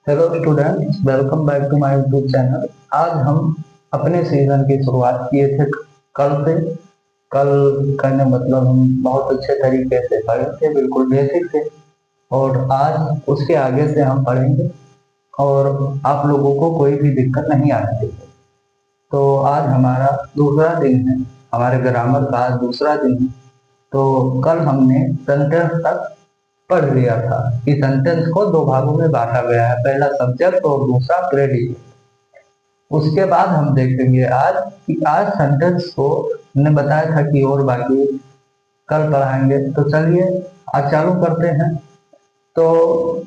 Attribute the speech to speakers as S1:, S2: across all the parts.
S1: Hello students, welcome back to my YouTube channel. आज हम अपने सीजन की शुरुआत किए थे कल से। कल करने मतलब हम बहुत अच्छे तरीके से पढ़े थे, बिल्कुल बेसिक से। और आज उसके आगे से हम पढ़ेंगे और आप लोगों को कोई भी दिक्कत नहीं आने देंगे। तो आज हमारा दूसरा दिन है, हमारे ग्रामर का आज दूसरा दिन है। तो कल हमने सेंटेंस तक पढ़ लिया था कि सेंटेंस को दो भागों में बांटा गया है, पहला सब्जेक्ट और दूसरा प्रेडिकेट। उसके बाद हम देखेंगे आज कि आज सेंटेंस को हमने बताया था कि और बाकी कल पढ़ाएंगे। तो चलिए आज चालू करते हैं। तो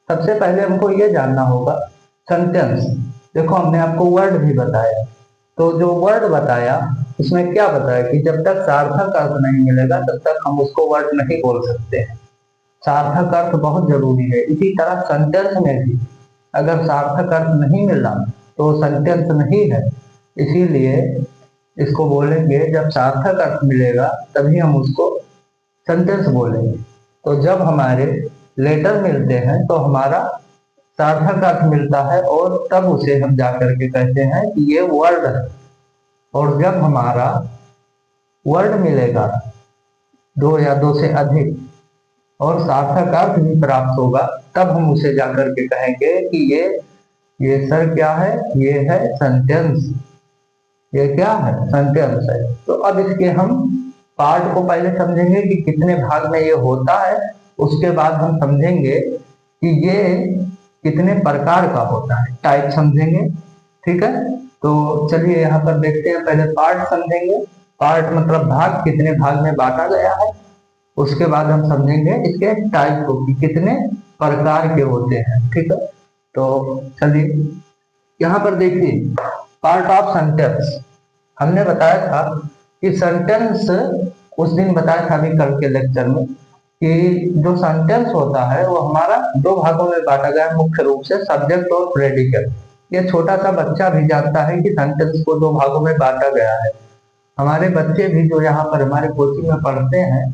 S1: सबसे पहले हमको ये जानना होगा सेंटेंस। देखो, हमने आपको वर्ड भी बताया, तो जो वर्ड बताया उसमें क्या बताया कि जब तक सार्थक अर्थ नहीं मिलेगा तब तक हम उसको वर्ड नहीं बोल सकते हैं। सार्थक अर्थ बहुत जरूरी है। इसी तरह सेंटेंस में भी अगर सार्थक अर्थ नहीं मिला तो सेंटेंस नहीं है। इसीलिए इसको बोलेंगे जब सार्थक अर्थ मिलेगा तभी हम उसको सेंटेंस बोलेंगे। तो जब हमारे लेटर मिलते हैं तो हमारा सार्थक अर्थ मिलता है और तब उसे हम जाकर के कहते हैं कि ये वर्ड है। और जब हमारा वर्ड मिलेगा दो या दो से अधिक और सार्थक अर्थ भी प्राप्त होगा तब हम उसे जाकर के कहेंगे कि ये सर क्या है, ये है सेंटेंस। ये क्या है, सेंटेंस है। तो अब इसके हम पार्ट को पहले समझेंगे कि कितने भाग में ये होता है। उसके बाद हम समझेंगे कि ये कितने प्रकार का होता है, टाइप समझेंगे। ठीक है, तो चलिए यहाँ पर देखते हैं। पहले पार्ट समझेंगे। पार्ट मतलब भाग, कितने भाग में बांटा गया है। उसके बाद हम समझेंगे इसके टाइप को कि कितने प्रकार के होते हैं। ठीक है, तो चलिए यहाँ पर देखिए पार्ट ऑफ सेंटेंस। हमने बताया था कि सेंटेंस, उस दिन बताया था अभी कल के लेक्चर में, कि जो सेंटेंस होता है वो हमारा दो भागों में बांटा गया है मुख्य रूप से, सब्जेक्ट और प्रेडिकेट। ये छोटा सा बच्चा भी जानता है कि सेंटेंस को दो भागों में बांटा गया है। हमारे बच्चे भी जो यहाँ पर हमारे कोचिंग में पढ़ते हैं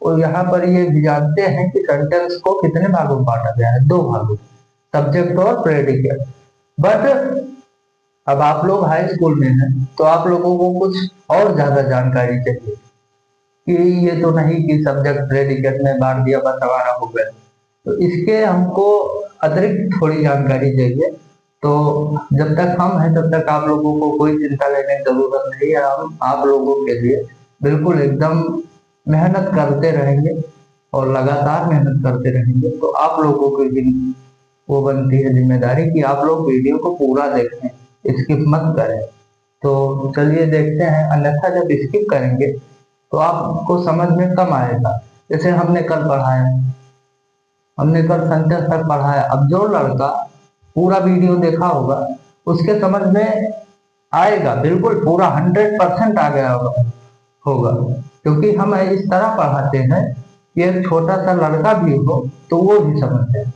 S1: और यहाँ पर ये भी जानते हैं कि सेंटेंस को कितने भागों में बांटा गया है, दो भागों, सब्जेक्ट और प्रेडिकेट। बट अब आप लोग हाई स्कूल में हैं तो आप लोगों को कुछ और ज्यादा जानकारी चाहिए कि ये तो नहीं कि सब्जेक्ट प्रेडिकेट में बांट दिया बस हमारा हो गया। तो इसके हमको अतिरिक्त थोड़ी जानकारी चाहिए। तो जब तक हम हैं तब तक आप लोगों को कोई चिंता लेने की जरूरत नहीं है। हम आप लोगों के लिए बिल्कुल एकदम मेहनत करते रहेंगे और लगातार मेहनत करते रहेंगे। तो आप लोगों की भी वो बनती है जिम्मेदारी कि आप लोग वीडियो को पूरा देखें, स्किप मत करें। तो चलिए देखते हैं, अन्यथा जब स्किप करेंगे तो आपको समझ में कम आएगा। जैसे हमने कल पढ़ाया, हमने कल सेंटेंस तक पढ़ाया। अब जो लड़का पूरा वीडियो देखा होगा उसके समझ में आएगा, बिल्कुल पूरा 100% आ गया होगा, क्योंकि हम इस तरह पढ़ाते हैं कि एक छोटा सा लड़का भी हो तो वो भी समझ जाए।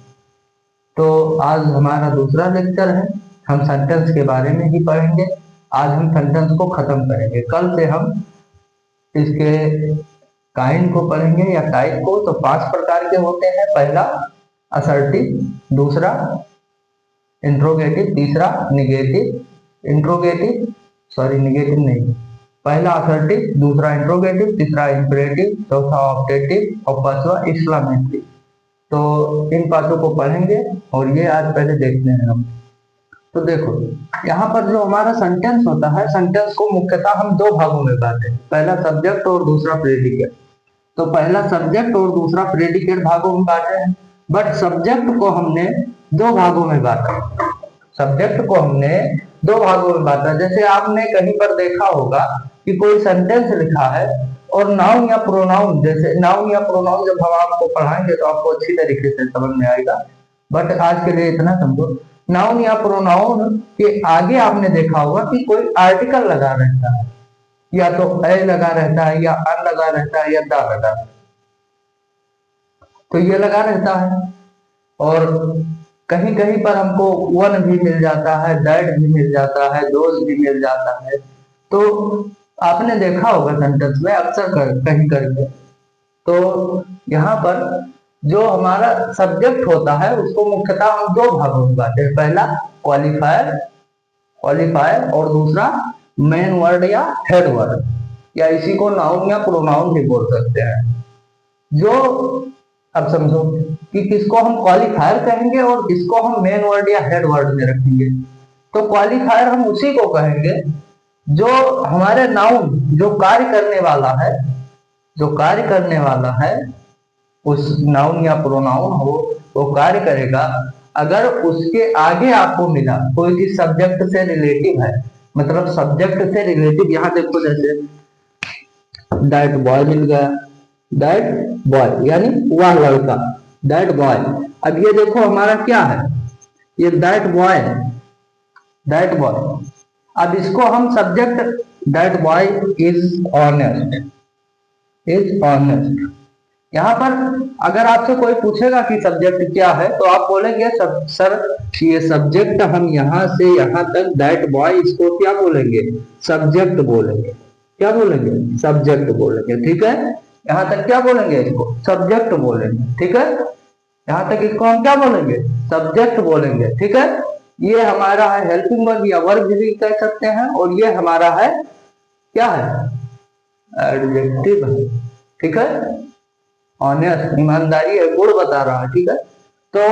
S1: तो आज हमारा दूसरा लेक्चर है, हम सेंटेंस के बारे में ही पढ़ेंगे। आज हम सेंटेंस को खत्म करेंगे। कल से हम इसके काइंड को पढ़ेंगे या टाइप को। तो 5 प्रकार के होते हैं। पहला असर्टिव, दूसरा इंट्रोगेटिव, तीसरा निगेटिव इंट्रोगेटिव, सॉरी निगेटिव नहीं, पहला असर्टिव, दूसरा इंट्रोगेटिव, तीसरा इंपरेटिव, चौथा ऑप्टेटिव और पांचवा एक्सक्लेमेटरी। तो इन पांचों को पढ़ेंगे और ये आज पहले देखते हैं हम। तो देखो यहाँ पर जो हमारा सेंटेंस होता है, सेंटेंस को मुख्यतः हम दो भागों में बांटे हैं, पहला सब्जेक्ट और दूसरा प्रेडिकेट। तो पहला सब्जेक्ट और दूसरा प्रेडिकेट भागों में बांटे हैं। बट सब्जेक्ट को हमने दो भागों में बांटा। सब्जेक्ट को हमने दो भागों में बांटा। जैसे आपने कहीं पर देखा होगा कि कोई सेंटेंस लिखा है और नाउन या प्रोनाउन, जैसे नाउन या प्रोनाउन जब हम आपको पढ़ाएंगे तो आपको अच्छी तरीके से समझ में आएगा। बट आज के लिए इतना समझो, नाउन या प्रोनाउन के आगे आपने देखा होगा कि कोई आर्टिकल लगा रहता है, या तो ए लगा रहता है या अन लगा रहता है या दा लगा रहता है। तो ये लगा रहता है और कहीं कहीं पर हमको वन भी मिल जाता है, दैट भी मिल जाता है, दोज भी मिल जाता है। तो आपने देखा होगा सेंटेंस में अक्सर कहीं करके। तो यहाँ पर जो हमारा सब्जेक्ट होता है उसको मुख्यतः हम दो भागों में बांटते हैं, पहला क्वालिफायर क्वालिफायर और दूसरा मेन वर्ड या हेड वर्ड, या इसी को नाउन या प्रोनाउन भी बोल सकते हैं। जो अब समझो कि किसको हम क्वालिफायर कहेंगे और किसको हम मेन वर्ड या हेड वर्ड में रखेंगे। तो क्वालिफायर हम उसी को कहेंगे जो हमारे नाउन जो कार्य करने वाला है, जो कार्य करने वाला है उस नाउन या प्रोनाउन हो वो कार्य करेगा अगर उसके आगे आपको मिला कोई चीज सब्जेक्ट से रिलेटिव है। मतलब सब्जेक्ट से रिलेटिव, यहाँ देखो जैसे दैट बॉय मिल गया, दैट बॉय यानी वह लड़का, दैट बॉय। अब ये देखो हमारा क्या है, ये दैट बॉय, दैट बॉय। अब इसको हम subject, that boy is honest, is honest. यहाँ पर अगर आपसे कोई पूछेगा कि सब्जेक्ट क्या है तो आप बोलेंगे सर ये सब्जेक्ट हम यहाँ से यहाँ तक दैट बॉय, इसको क्या बोलेंगे, सब्जेक्ट बोलेंगे। क्या बोलेंगे, सब्जेक्ट बोलेंगे। ठीक है, यहाँ तक क्या बोलेंगे, इसको सब्जेक्ट बोलेंगे। ठीक है, यहाँ तक इसको हम क्या बोलेंगे, सब्जेक्ट बोलेंगे। ठीक है, ये हमारा है हेल्पिंग वर्ब या वर्ब भी कह सकते हैं, और ये हमारा है क्या है, एडजेक्टिव है। ठीक है, ऑनेस्ट ईमानदारी है, गुण बता रहा है। ठीक है, तो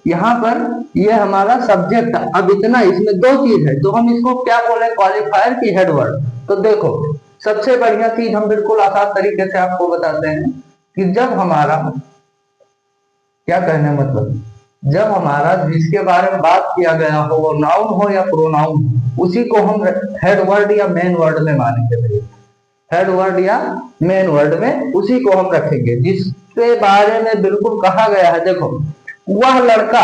S1: यहाँ पर ये हमारा सब्जेक्ट। अब इतना, इसमें दो चीज है तो हम इसको क्या बोले, क्वालिफायर की हेड वर्ड। तो देखो सबसे बढ़िया चीज हम बिल्कुल आसान तरीके से आपको बताते हैं कि जब हमारा क्या कहने मतलब, जब हमारा जिसके बारे में बात किया गया हो वो नाउन हो या प्रोनाउन, उसी को हम हेड वर्ड या मेन वर्ड में मानेंगे। हेड वर्ड या मेन वर्ड में उसी को हम रखेंगे जिसके बारे में बिल्कुल कहा गया है। देखो वह लड़का,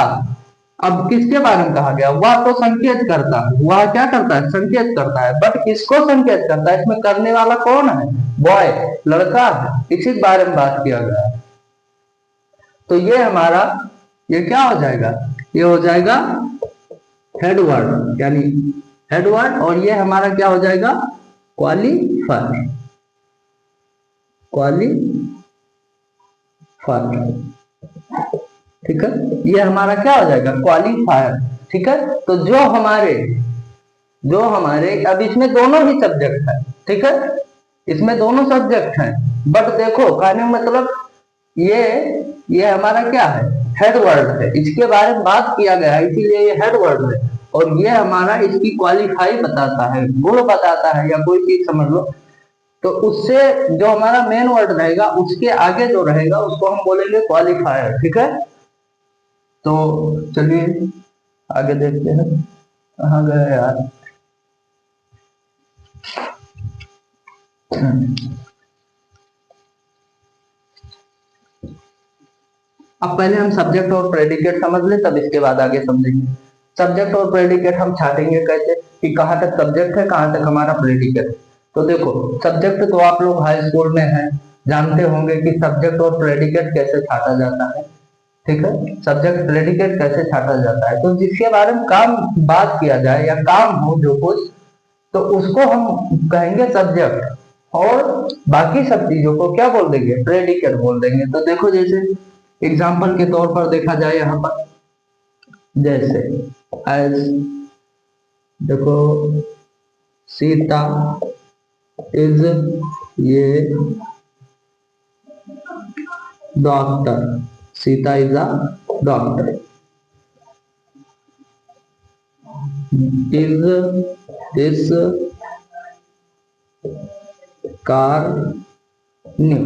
S1: अब किसके बारे में कहा गया, वह तो संकेत करता है, वह क्या करता है, संकेत करता है, बट किसको संकेत करता है, इसमें करने वाला कौन है, बॉय, लड़का है, इसी के बारे में बात किया गया है। तो ये हमारा, ये क्या हो जाएगा, ये हो जाएगा हेड वर्ड, यानी हेड वर्ड, और ये हमारा क्या हो जाएगा, क्वालिफायर, क्वालिफायर। ठीक है, ये हमारा क्या हो जाएगा, क्वालिफायर। ठीक है, तो जो हमारे अब इसमें दोनों ही सब्जेक्ट है। ठीक है, इसमें दोनों सब्जेक्ट हैं, बट देखो कहने मतलब ये हमारा क्या है, हेड वर्ड है, इसके बारे में बात किया गया है इसीलिए ये हेड वर्ड है, और ये हमारा इसकी क्वालिफाई बताता है, गुण बताता है, या कोई चीज समझ लो। तो उससे जो हमारा मेन वर्ड रहेगा उसके आगे जो रहेगा उसको हम बोलेंगे क्वालिफायर। ठीक है, तो चलिए आगे देखते हैं, कहाँ गए यार। अब पहले हम सब्जेक्ट और प्रेडिकेट समझ ले, तब इसके बाद आगे समझेंगे। सब्जेक्ट और प्रेडिकेट हम छाटेंगे कैसे कि कहाँ तक सब्जेक्ट है, कहाँ तक हमारा प्रेडिकेट है। तो देखो सब्जेक्ट तो आप लोग हाई स्कूल में हैं, जानते होंगे कि सब्जेक्ट और प्रेडिकेट कैसे छाटा जाता है। ठीक है, सब्जेक्ट प्रेडिकेट कैसे छाटा जाता है, तो जिसके बारे में काम बात किया जाए या काम हो जो कुछ, तो उसको हम कहेंगे सब्जेक्ट, और बाकी सब चीजों को क्या बोल देंगे, प्रेडिकेट बोल देंगे। तो देखो जैसे एग्जाम्पल के तौर पर देखा जाए यहाँ पर, जैसे एज देखो सीता इज ये doctor, Sita is a doctor, is this car new,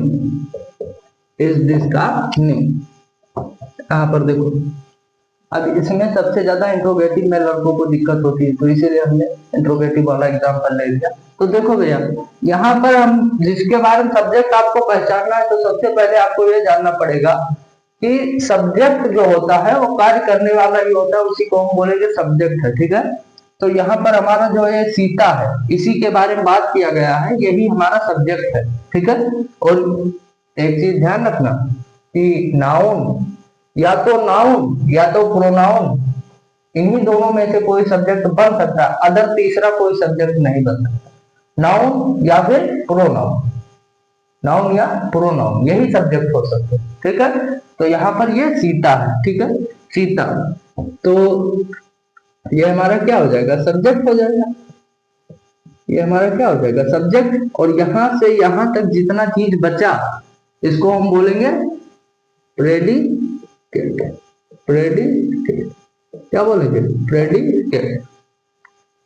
S1: is this car new. यहाँ पर देखो अब इसमें सबसे ज्यादा इंट्रोगेटिव में लड़कों को दिक्कत होती है, तो इसीलिए हमने इंट्रोगेटिव वाला एग्जाम्पल ले लिया। तो देखो भैया यहाँ पर हम जिसके बारे में सब्जेक्ट आपको पहचानना है, तो सबसे पहले आपको ये जानना पड़ेगा कि सब्जेक्ट जो होता है वो कार्य करने वाला ही होता है, उसी को हम बोलेंगे सब्जेक्ट है। ठीक है, तो यहाँ पर हमारा जो है सीता है, इसी के बारे में बात किया गया है, यही हमारा सब्जेक्ट है। ठीक है, और एक चीज ध्यान रखना कि नाउन या तो प्रोनाउन, इन्हीं दोनों में से कोई सब्जेक्ट बन सकता है, अदर तीसरा कोई सब्जेक्ट नहीं बन सकता, नाउन या फिर प्रोनाउन। नाउन या प्रोनाउन, यही सब्जेक्ट हो सकते हैं, ठीक है। तो यहाँ पर ये सीता है, ठीक है, सीता, तो ये हमारा क्या हो जाएगा, सब्जेक्ट हो जाएगा, ये हमारा क्या हो जाएगा, सब्जेक्ट। और यहां से यहां तक जितना चीज बचा इसको हम बोलेंगे प्रेडिकेट, प्रेडिकेट, क्या बोलेंगे, प्रेडिकेट,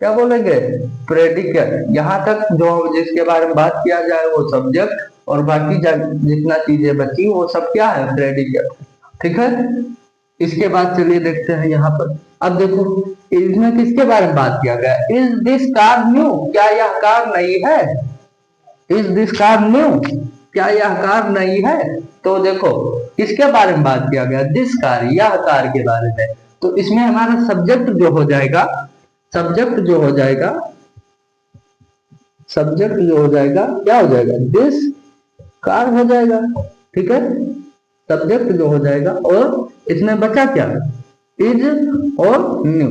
S1: क्या बोलेंगे, प्रेडिकेट। यहाँ तक जो जिसके बारे में बात किया जाए वो सब्जेक्ट, और बाकी जितना चीजें बची वो सब क्या है, प्रेडिकेट, ठीक है। इसके बाद चलिए देखते हैं यहाँ पर, अब देखो इसमें किसके बारे में बात किया गया, इज दिस कार न्यू, क्या यह कार नई है, इज दिस कार न्यू, क्या यह कार नई है। तो देखो किसके बारे में बात किया गया, दिस कार, यह कार के बारे में। तो इसमें हमारा सब्जेक्ट जो हो जाएगा, सब्जेक्ट जो हो जाएगा, सब्जेक्ट जो हो जाएगा क्या हो जाएगा, दिस कार हो जाएगा, ठीक है, सब्जेक्ट जो हो जाएगा। और इसमें बचा क्या, इज और न्यू,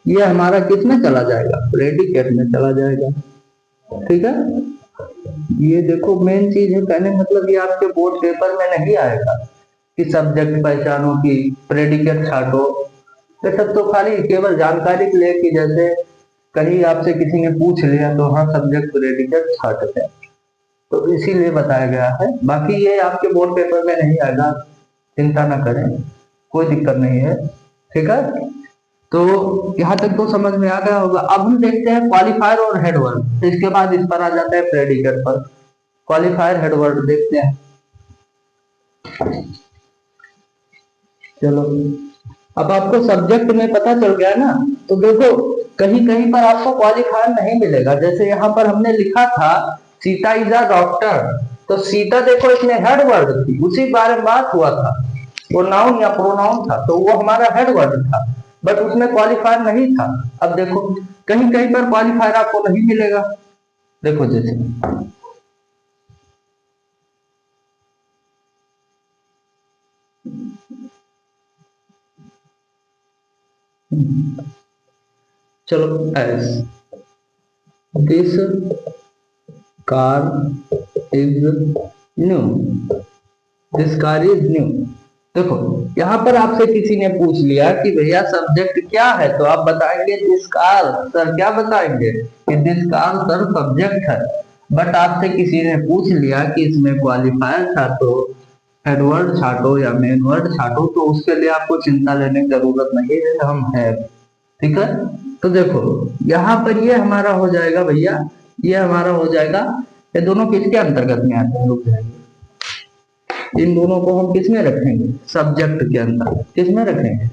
S1: ये हमारा किस में चला जाएगा, प्रेडिकेट में चला जाएगा, ठीक है। ये देखो मेन चीज है, कहने मतलब ये आपके बोर्ड पेपर में नहीं आएगा कि सब्जेक्ट पहचानो कि प्रेडिकेट छाटो, ये सब तो खाली केवल जानकारी के लिए कि जैसे कहीं आपसे किसी ने पूछ लिया तो हाँ सब्जेक्ट प्रेडिकेट छाटते हैं, तो इसीलिए बताया गया है। बाकी ये आपके बोर्ड पेपर में नहीं आएगा, चिंता ना करें, कोई दिक्कत नहीं है, ठीक है। तो यहाँ तक तो समझ में आ गया होगा। अब हम देखते हैं क्वालिफायर और हेडवर्ड, इसके बाद इस पर आ जाता है प्रेडिकेट पर। क्वालिफायर हेडवर्ड देखते हैं, चलो। अब आपको सब्जेक्ट में पता चल गया ना, तो देखो कहीं कहीं पर आपको क्वालिफायर नहीं मिलेगा, जैसे यहाँ पर हमने लिखा था सीता इज अ डॉक्टर, तो सीता देखो इसमें हेड वर्ड थी, उसी बारे में बात हुआ था, वो नाउन या प्रोनाउन था, तो वो हमारा हेड वर्ड था, बट उसमें क्वालिफायर नहीं था। अब देखो कहीं कहीं पर क्वालिफायर आपको नहीं मिलेगा, देखो जैसे चलो, S this car is new, this car is new. देखो यहाँ पर आपसे किसी ने पूछ लिया कि भैया सब्जेक्ट क्या है, तो आप बताएंगे दिस कार, सर क्या बताएंगे कि दिस कार सर सब्जेक्ट है। बट आपसे किसी ने पूछ लिया कि इसमें क्वालिफायर छाटो, हेडवर्ड छाटो या मेन वर्ड छाटो, तो उसके लिए आपको चिंता लेने की जरूरत नहीं है, हम है, ठीक है। तो देखो यहाँ पर ये हमारा हो जाएगा भैया, ये हमारा हो जाएगा, ये दोनों किसके अंतर्गत में आते हैं, रुक जाएंगे, इन दोनों को हम किसमें रखेंगे, सब्जेक्ट के अंदर, किसमें रखेंगे,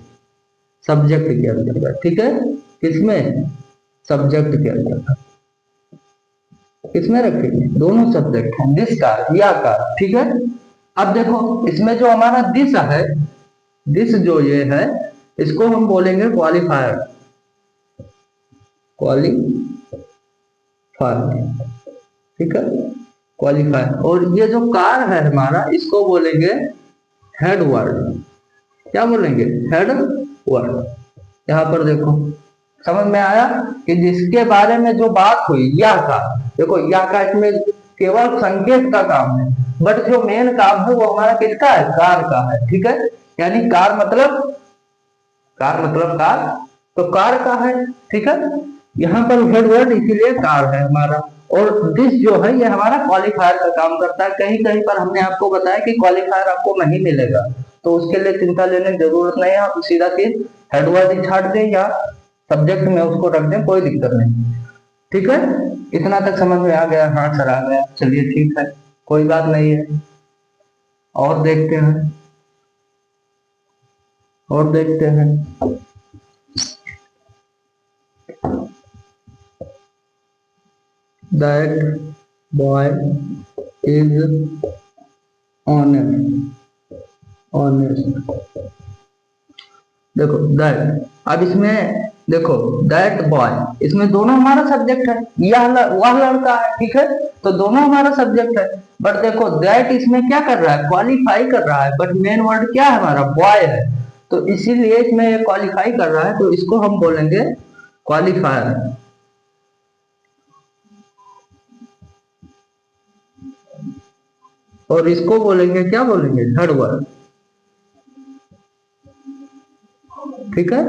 S1: सब्जेक्ट के अंतर्गत, ठीक है, किसमें, सब्जेक्ट के अंतर्गत, किसमें रखेंगे, दोनों सब्जेक्ट हैं, दिस कार या कार, ठीक है। अब देखो इसमें जो हमारा दिस है, दिस जो ये है इसको हम बोलेंगे क्वालिफायर, क्वालिफायर, ठीक है, क्वालिफायर। और ये जो कार है हमारा इसको बोलेंगे हेड वर्ड, क्या बोलेंगे, हेड वर्ड। यहाँ पर देखो समझ में आया कि जिसके बारे में जो बात हुई या का, देखो या का इसमें केवल संकेत का काम है, बट जो मेन काम है वो हमारा किसका है, कार का है, ठीक है। यानी कार मतलब, कार मतलब कार, तो कार का है, ठीक है। यहाँ पर हेड वर्ड इसीलिए कार है हमारा। और दिस जो है ये हमारा क्वालिफायर का काम करता है, कहीं कहीं पर हमने आपको बताया कि क्वालिफायर आपको नहीं मिलेगा, तो उसके लिए चिंता लेने की जरूरत नहीं है, आप सीधा चीज हेड वर्ड ही छाट दें या सब्जेक्ट में उसको रख दें, कोई दिक्कत नहीं, ठीक है। इतना तक समझ में आ गया, हाँ सर आ गया, चलिए ठीक है, कोई बात नहीं है। और देखते हैं, और देखते हैं, that boy is honest, honest, देखो दैट, अब इसमें देखो दैट बॉय, इसमें दोनों हमारा सब्जेक्ट है, वह लड़का है, ठीक है, तो दोनों हमारा सब्जेक्ट है। बट देखो दैट इसमें क्या कर रहा है, क्वालिफाई कर रहा है, बट मेन वर्ड क्या है हमारा, बॉय है, तो इसीलिए इसमें ये क्वालिफाई कर रहा है, तो इसको हम बोलेंगे क्वालिफायर, और इसको बोलेंगे, क्या बोलेंगे, थर्ड वर्ड। ठीक है,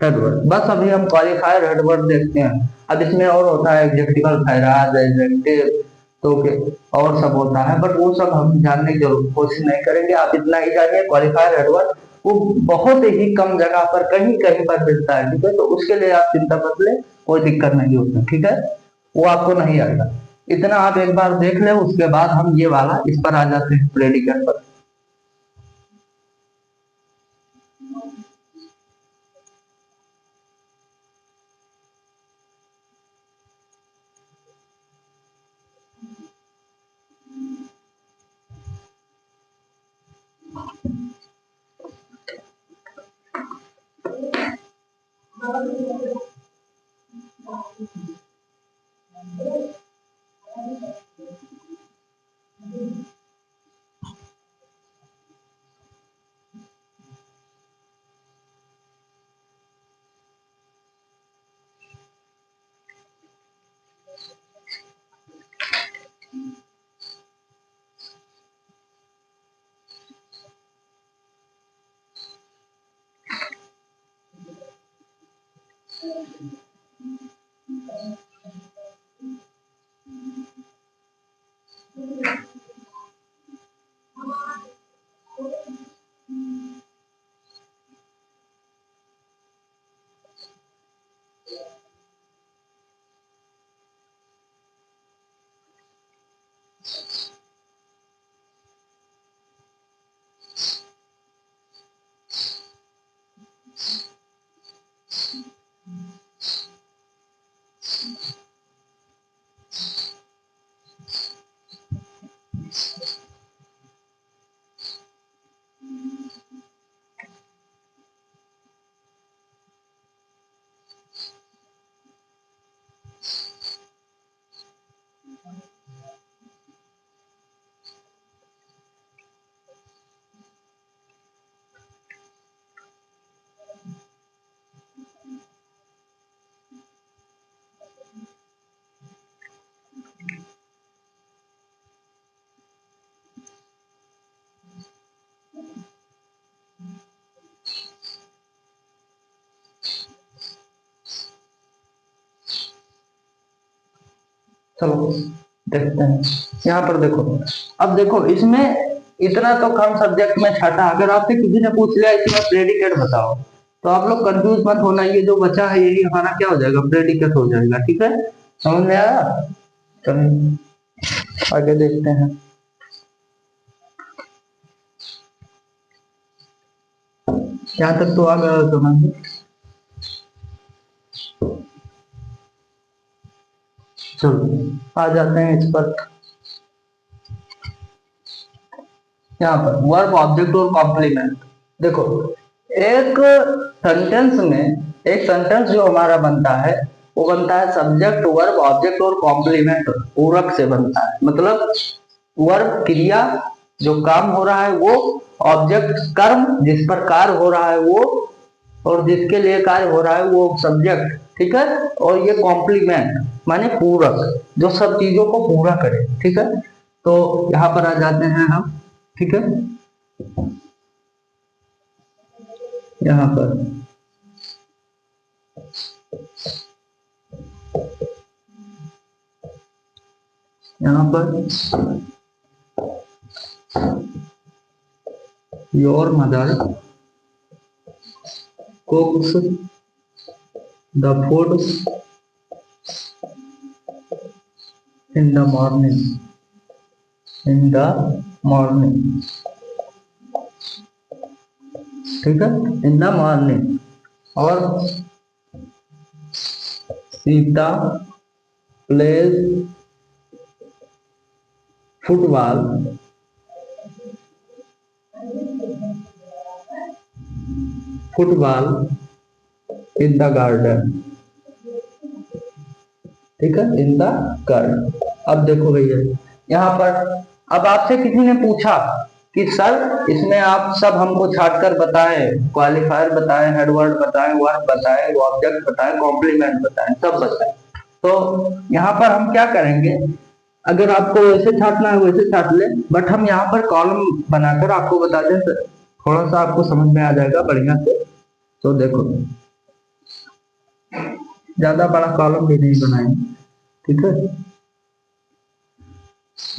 S1: थर्ड वर्ड। बस अभी हम क्वालिफायर हेड वर्ड देखते हैं। अब इसमें और होता है एग्जेक्टिवल खैराज, एडजेक्टिव तो के और सब होता है, बट वो सब हम जानने की कोशिश नहीं करेंगे। आप इतना ही जानिए क्वालिफायर हेड वर्ड वो बहुत ही कम जगह पर कहीं कहीं पर मिलता है। ठीक है, तो उसके लिए आप चिंता मत ले, कोई दिक्कत नहीं होती। ठीक है, वो आपको नहीं आएगा। इतना आप एक बार देख ले, उसके बाद हम ये वाला इस पर आ जाते हैं, प्रेडिकेट पर। चलो देखते हैं, यहाँ पर देखो। अब देखो इसमें इतना तो कम सब्जेक्ट में छाटा, अगर आपसे किसी ने पूछ लिया इसमें प्रेडिकेट बताओ, तो आप लोग कंफ्यूज मत होना, ये जो बचा है यही हमारा क्या हो जाएगा, प्रेडिकेट हो जाएगा। ठीक है, समझ में आया? चलिए आगे देखते हैं। यहाँ तक तो आ गया समझ में। चलो आ जाते हैं इस पर। यहाँ पर वर्ब, ऑब्जेक्ट और कॉम्प्लीमेंट। देखो एक सेंटेंस में, एक सेंटेंस जो हमारा बनता है वो बनता है सब्जेक्ट, वर्ब, ऑब्जेक्ट और कॉम्प्लीमेंट पूरक से बनता है। मतलब वर्ब क्रिया जो काम हो रहा है वो, ऑब्जेक्ट कर्म जिस पर कार्य हो रहा है वो, और जिसके लिए कार्य हो रहा है वो सब्जेक्ट। ठीक है, और ये कॉम्प्लीमेंट माने पूरक, जो सब चीजों को पूरा करे। ठीक है, तो यहाँ पर आ जाते हैं हम। ठीक है, यहाँ पर यहाँ per your mother cooks the food in the morning, in the morning। ठीक है, इन द मॉर्निंग। और Sita plays football football in the garden. ठीक है, इन द गार्डन। अब देखो भैया यहाँ पर, अब आपसे किसी ने पूछा कि सर इसमें आप सब हमको छाट कर बताएं, क्वालिफायर बताएं, हेडवर्ड बताएं, वर्ब बताएं, ऑब्जेक्ट बताएं, कॉम्प्लीमेंट बताएं, सब बताएं। तो यहाँ पर हम क्या करेंगे, अगर आपको वैसे छाटना है वैसे छाट ले, बट हम यहाँ पर कॉलम बनाकर आपको बता दें तो थोड़ा सा आपको समझ में आ जाएगा बढ़िया से। तो देखो, ज्यादा बड़ा कॉलम भी नहीं बनाएंगे, ठीक है।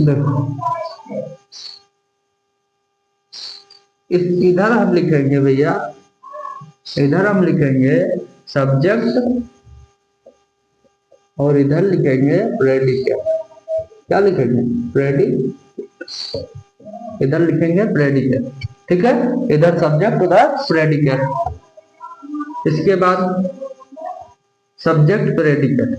S1: देखो इधर हम लिखेंगे भैया, इधर हम लिखेंगे सब्जेक्ट और इधर लिखेंगे प्रेडिकेट। क्या लिखेंगे? प्रेडिकेट। इधर लिखेंगे प्रेडिकेट, ठीक है। इधर सब्जेक्ट उधर प्रेडिकेट। इसके बाद सब्जेक्ट प्रेडिकेट,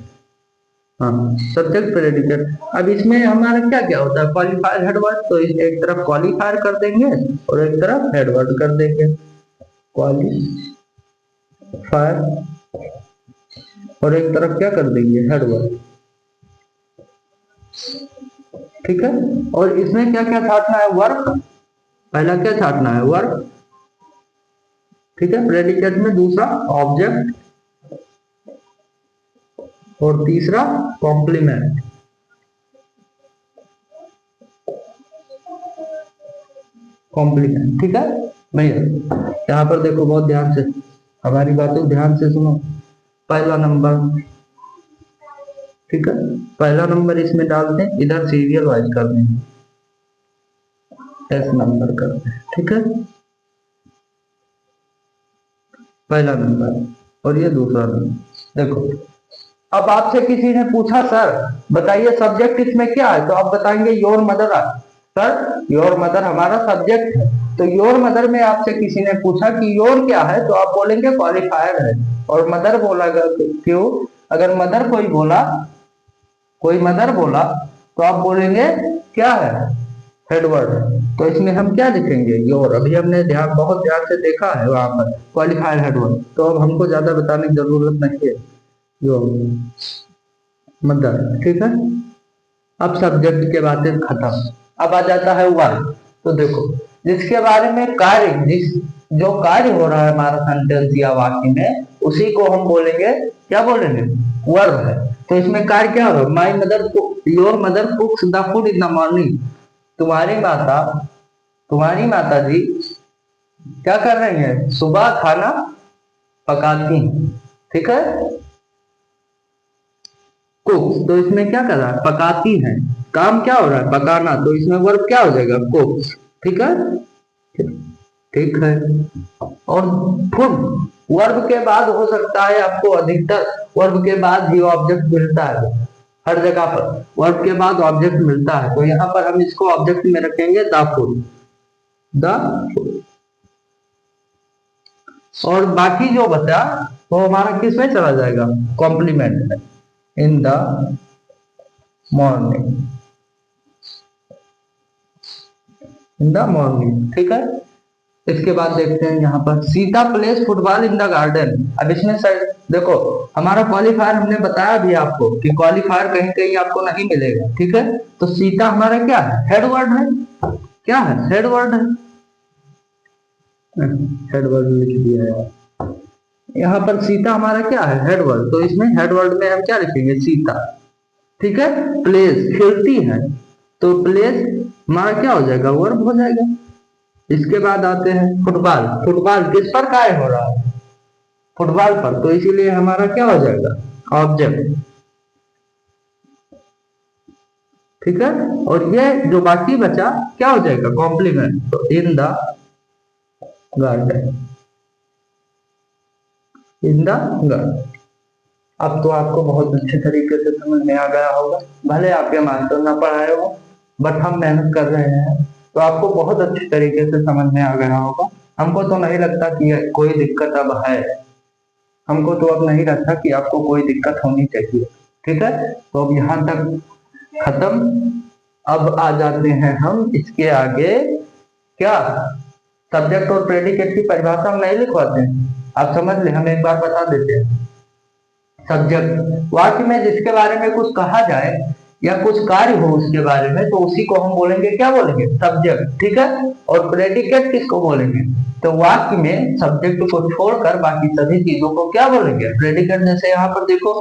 S1: हाँ सब्जेक्ट प्रेडिकेट। अब इसमें हमारा क्या क्या होता है? क्वालिफायर हेडवर्ड, तो एक तरफ क्वालिफायर कर देंगे और एक तरफ हेडवर्ड कर देंगे। क्वालिफायर और एक तरफ क्या कर देंगे? हेडवर्ड, ठीक है। और इसमें क्या क्या छाटना है? वर्क। पहला क्या छाटना है? वर्क, ठीक है। प्रेडिकेट में दूसरा ऑब्जेक्ट और तीसरा कॉम्प्लीमेंट। कॉम्प्लीमेंट, ठीक है भैया। यहाँ पर देखो बहुत ध्यान से, हमारी बातें ध्यान से सुनो। पहला नंबर, ठीक है, पहला नंबर इसमें डालते हैं, इधर सीरियल वाइज कर देंगे, एस नंबर करते हैं, ठीक है। पहला नंबर और ये दूसरा नंबर। देखो अब आपसे किसी ने पूछा सर बताइए सब्जेक्ट इसमें क्या है, तो आप बताएंगे your mother. Sir your mother हमारा सब्जेक्ट है, तो योर मदर में आपसे किसी ने पूछा कि योर क्या है, तो आप बोलेंगे क्वालिफायर है। और मदर बोला क्यों? अगर मदर कोई मदर बोला तो आप बोलेंगे क्या है? हेडवर्ड। तो इसमें हम क्या लिखेंगे? योर। अभी हमने बहुत ध्यान से देखा है वहां पर क्वालिफायर हेडवर्ड, तो अब हमको ज्यादा बताने की जरूरत नहीं है। योर मदर, ठीक है। अब सब्जेक्ट के बातें खत्म, अब आ जाता है वर्क। तो देखो जिसके बारे में जो कार्य हो रहा है हमारा सेंटेंस या वाक्य में, उसी को हम बोलेंगे, क्या बोलेंगे? वर्ब है। तो इसमें कार्य क्या हो रहा है? My mother, your mother कुक्स the food in the morning. तुम्हारी माता जी क्या कर रही है? सुबह खाना पकाती, ठीक है। कुक, तो इसमें क्या कर रहा है? पकाती है। काम क्या हो रहा है? पकाना, तो इसमें वर्ब क्या हो जाएगा? कुक, ठीक है, ठीक है। और फूड वर्ब के बाद हो सकता है आपको अधिकतर वर्ब के बाद ही ऑब्जेक्ट मिलता है, हर जगह पर वर्ब के बाद ऑब्जेक्ट मिलता है। तो यहाँ पर हम इसको ऑब्जेक्ट में रखेंगे द फूड, द फूड। और बाकी जो बचा वो हमारा किस में चला जाएगा? कॉम्प्लीमेंट में, इन the morning, in the morning, ठीक है। इसके बाद देखते हैं यहाँ पर Sita place football in the garden. अब इसमें सर देखो हमारा क्वालिफायर हमने बताया भी आपको कि क्वालिफायर कहीं कहीं आपको नहीं मिलेगा, ठीक है। तो सीता हमारा क्या है? हेड वर्ड है। क्या है? हेड वर्ड है। हेड वर्ड लिख दिया यार। यहाँ पर सीता हमारा क्या है? Head word. तो इसमें हेड वर्ड में हम क्या लिखेंगे? सीता, ठीक है। प्लेस खेलती है, तो प्लेस हमारा क्या हो जाएगा? वर्ब हो जाएगा। इसके बाद आते हैं फुटबॉल। फुटबॉल किस पर कार्य हो रहा है? फुटबॉल पर, तो इसीलिए हमारा क्या हो जाएगा? ऑब्जेक्ट, ठीक है। और ये जो बाकी बचा क्या हो जाएगा? कॉम्प्लीमेंट, तो इन the garden, in the garden. अब तो आपको बहुत अच्छे तरीके से समझ में आ गया होगा, भले आपके मास्टर ना पढ़ाए हो, बट हम मेहनत कर रहे हैं तो आपको बहुत अच्छे तरीके से समझ में आ गया होगा। हमको तो नहीं लगता कि कोई दिक्कत अब है, हमको तो अब नहीं लगता कि आपको कोई दिक्कत होनी चाहिए, ठीक है। तो अब यहाँ तक खत्म। अब आ जाते हैं हम इसके आगे, क्या सब्जेक्ट और प्रेडिकेट की परिभाषा हम नहीं लिखवाते हैं, आप समझ ले, हम एक बार बता देते हैं। सब्जेक्ट वाक्य में जिसके बारे में कुछ कहा जाए या कुछ कार्य हो उसके बारे में, तो उसी को हम बोलेंगे, क्या बोलेंगे? सब्जेक्ट, ठीक है। और प्रेडिकेट किसको बोलेंगे? तो वाक्य में सब्जेक्ट को छोड़कर बाकी सभी चीजों को क्या बोलेंगे? प्रेडिकेट। जैसे यहाँ पर देखो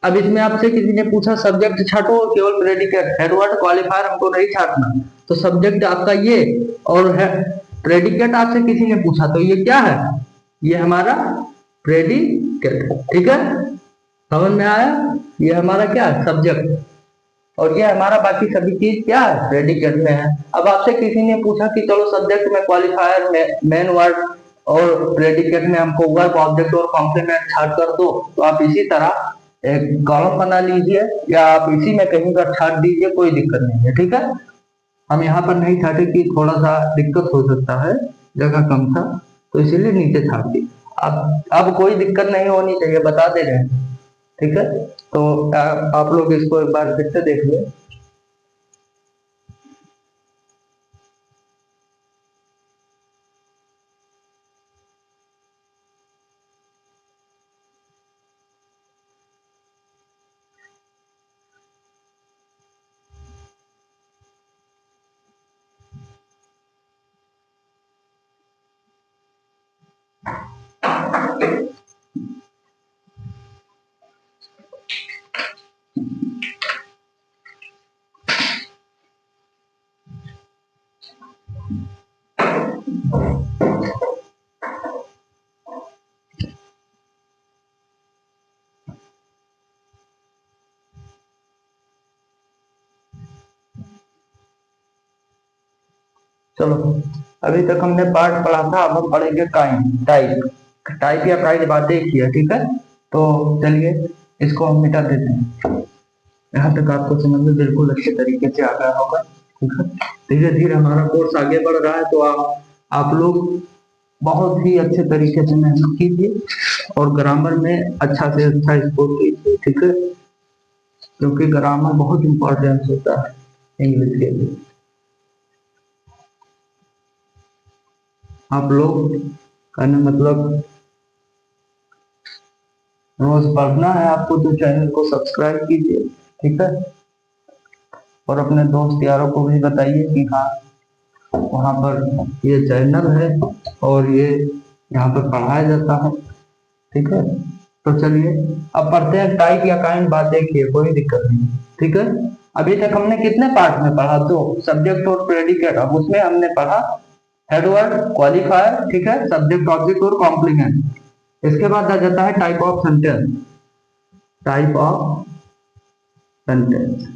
S1: अब इसमें आपसे किसी ने पूछा सब्जेक्ट छाटो और केवल प्रेडिकेट, हेडवर्ड क्वालिफायर हमको नहीं छाटना, तो सब्जेक्ट आपका ये और है प्रेडिकेट आपसे किसी ने पूछा तो ये क्या है, ये हमारा प्रेडिकेट। ठीक है, समझ में आया, ये हमारा क्या है सब्जेक्ट, और ये हमारा बाकी सभी चीज क्या है प्रेडिकेट में है। अब आपसे किसी ने पूछा कि चलो सब्जेक्ट में क्वालिफायर में मेन वर्ड और प्रेडिकेट में हमको वर्ब ऑब्जेक्ट और कॉम्प्लीमेंट छाट कर दो, तो आप इसी तरह एक कॉलम बना लीजिए या आप इसी में कहीं पर छाट दीजिए, कोई दिक्कत नहीं है। ठीक है, हम यहाँ पर नहीं छाटे कि थोड़ा सा दिक्कत हो सकता है, जगह कम था तो इसीलिए नीचे छाट दी। अब कोई दिक्कत नहीं होनी चाहिए, बता दे रहे हैं। ठीक है, तो आप लोग इसको एक बार फिर से देख ले। चलो, अभी तक हमने पार्ट पढ़ा था, अब हम पढ़ेंगे काइंड टाइप। टाइप या काइंड बातें किया, ठीक है, तो चलिए इसको हम मिटा देते हैं। यहाँ तक आपको समझ में बिल्कुल अच्छे तरीके से आ गया होगा। ठीक है, धीरे धीरे हमारा कोर्स आगे बढ़ रहा है, तो आप लोग बहुत ही अच्छे तरीके से मेहनत कीजिए और ग्रामर में अच्छा से अच्छा स्कोर कीजिए। ठीक है, क्योंकि ग्रामर बहुत इंपॉर्टेंस होता है इंग्लिश के लिए। आप लोग कहने मतलब रोज पढ़ना है आपको, तो चैनल को सब्सक्राइब कीजिए। ठीक है, और अपने दोस्त यारों को भी बताइए कि हाँ वहाँ पर ये चैनल है और ये यहाँ पर पढ़ाया जाता है। ठीक है, तो चलिए अब पढ़ते हैं टाइप या काइंड बातें किए, कोई दिक्कत नहीं। ठीक है, अभी तक हमने कितने पार्ट में पढ़ा, तो सब्जेक्ट और प्रेडिकेट। अब उसमें हमने पढ़ा हेडवर्ड क्वालिफायर, ठीक है, सब्जेक्ट ऑब्जेक्ट और कॉम्प्लीमेंट। इसके बाद आ जाता है type of sentence. Type of sentence,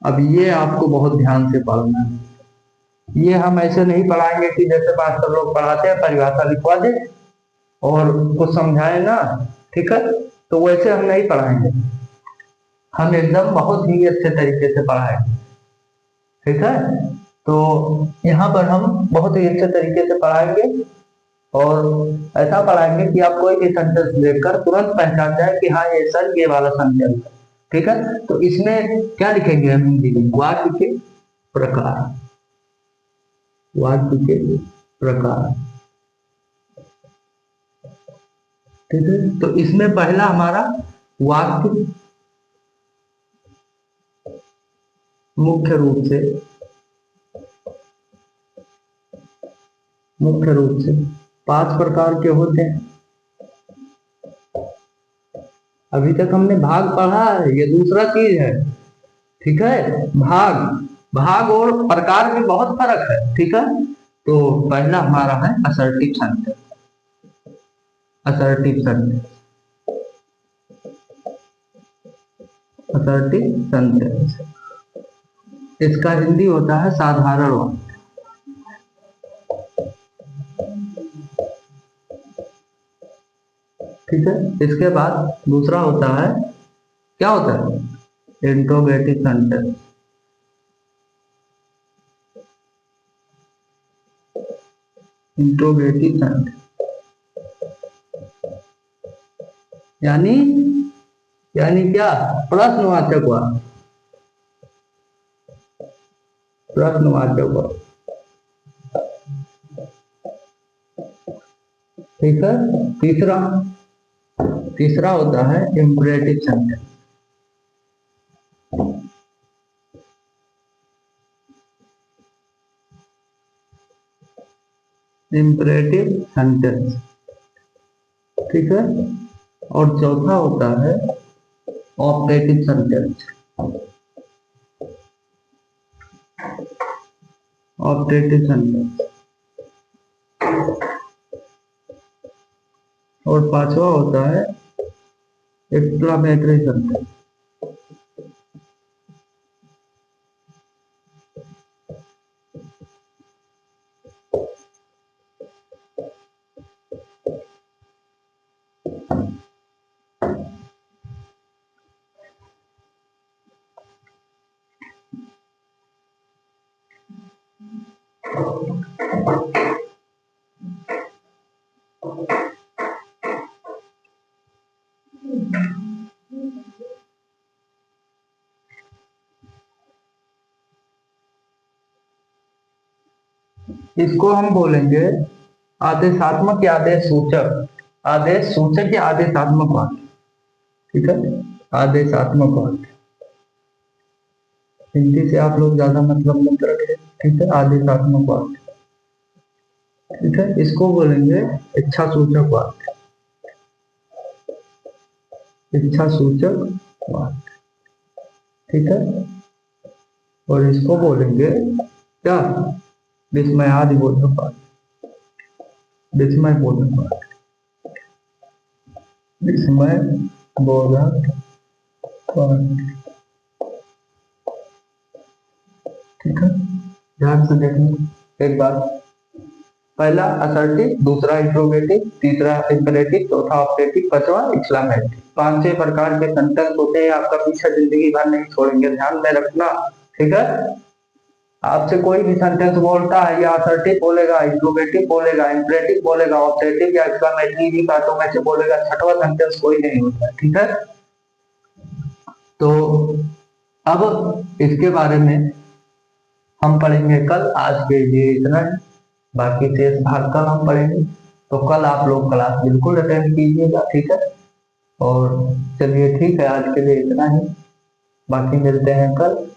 S1: अब ये आपको बहुत ध्यान से पढ़ना है। ये हम ऐसे नहीं पढ़ाएंगे कि जैसे मास्टर लोग पढ़ाते हैं परिभाषा लिखवा दे और कुछ समझाए ना। ठीक है, तो वैसे हम नहीं पढ़ाएंगे, हम एकदम बहुत ही अच्छे तरीके से पढ़ाएंगे। ठीक है, तो यहाँ पर हम बहुत ही अच्छे तरीके से पढ़ाएंगे और ऐसा पढ़ाएंगे कि आप कोई भी सेंटेंस देखकर तुरंत पहचान जाए कि हाँ ये सर ये वाला सेंटेंस है। ठीक है, तो इसमें क्या लिखेंगे हम हिंदी में, वाक्य के प्रकार। वाक्य के प्रकार, ठीक है, तो इसमें पहला हमारा वाक्य मुख्य रूप से 5 प्रकार के होते हैं। अभी तक हमने भाग पढ़ा है, ये दूसरा चीज है। ठीक है, भाग भाग और प्रकार में बहुत फर्क है। ठीक है, तो पहला हमारा है assertive sentence. Assertive sentence, assertive sentence, इसका हिंदी होता है साधारण वाक्य। ठीक है, इसके बाद दूसरा होता है, क्या होता है इंट्रोगेटिव सेंटेंस। इंट्रोगेटिव सेंटेंस यानी यानी क्या, प्रश्नवाचक वाक्य। प्रश्नवाचक वाक्य, ठीक है। तीसरा तीसरा होता है इम्परेटिव सेंटेंस। इम्परेटिव सेंटेंस, ठीक है, और चौथा होता है ऑपरेटिव सेंटेंस। Operative sentence. और पांचवा होता है एक्सक्लामेटरी सेंटेंस। इसको हम बोलेंगे आदेशात्मक या आदेश सूचक। आदेश सूचक या आदेशात्मक वाक्य। ठीक है, आदेशात्मक वाक्य। हिंदी से आप लोग ज्यादा मतलब मत रखें। ठीक है, आदेशात्मक वाक्य। ठीक है, इसको बोलेंगे इच्छा सूचक वाक्य। इच्छा सूचक वाक्य। ठीक है, और इसको बोलेंगे क्या, विस्मयादि बोधक वाक्य। विस्मय बोधक वाक्य। विस्मय बोधक वाक्य। ठीक है, ध्यान से देखना एक बार। पहला असर्टिव, दूसरा इंट्रोगेटिव, तीसरा इंपेरेटिव, चौथा ऑपरेटिव, पांचवा एक्सक्लामेटरी। 5-6 प्रकार के सेंटेंस होते हैं, आपका पीछे जिंदगी भर नहीं छोड़ेंगे, ध्यान में रखना। ठीक है, आपसे कोई भी सेंटेंस बोलता है या असर्टिव बोलेगा, इंट्रोगेटिव बोलेगा, इंपेरेटिव बोलेगा, ऑपरेटिव या एक्सक्लामेटरी भी बातों में से बोलेगा, छठवां सेंटेंस कोई नहीं होता। ठीक है, तो अब इसके बारे में हम पढ़ेंगे कल। आज के लिए इतना ही, बाकी शेष भाग कल हम पढ़ेंगे। तो कल आप लोग क्लास बिल्कुल अटेंड कीजिएगा। ठीक है, और चलिए ठीक है, आज के लिए इतना ही, बाकी मिलते हैं कल।